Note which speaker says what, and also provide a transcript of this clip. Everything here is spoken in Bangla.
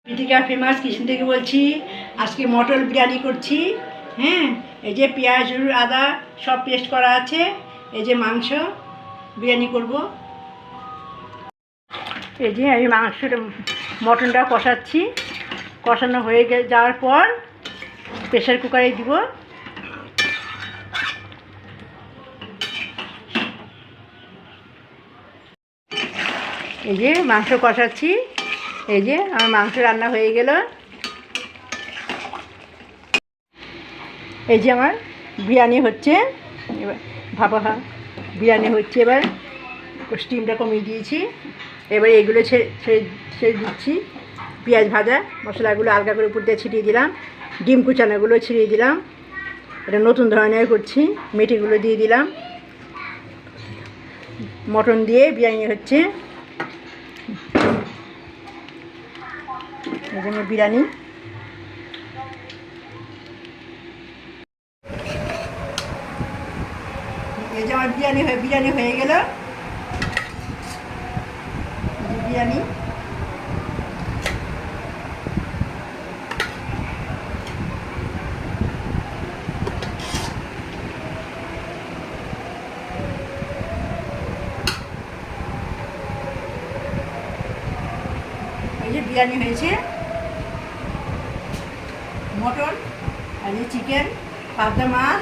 Speaker 1: পিটিকা ফেমাস কিচেন থেকে বলছি। আজকে মটর বিরিয়ানি করছি। হ্যাঁ, এই যে পেঁয়াজ রসুন আদা সব পেস্ট করা আছে। এই যে মাংস বিরিয়ানি করব। এই যে আমি মাংসটা মটনটা কষাচ্ছি। কষানো হয়ে যাওয়ার পর প্রেসার কুকারে দিব। এই যে মাংস কষাচ্ছি। এই যে আমার মাংস রান্না হয়ে গেল। এই যে আমার বিরিয়ানি হচ্ছে। এবার ভাপা বিরিয়ানি হচ্ছে। এবার স্টিমটা কমিয়ে দিয়েছি। এবার এগুলো ছেড়ে দিচ্ছি। পেঁয়াজ ভাজা মশলাগুলো আলগা করে উপর দিয়ে ছিটিয়ে দিলাম। ডিম কুচানোগুলো ছিটিয়ে দিলাম। এটা নতুন ধরনের করছি। মেথিগুলো দিয়ে দিলাম। মটন দিয়ে বিরিয়ানি হচ্ছে। এই জন্য বিরিয়ানি। এই যে আমার বিরিয়ানি হয়ে গেল। বিরিয়ানি বিরিয়ানি হয়েছে। মটন আর চিকেন, পাবদা মাছ।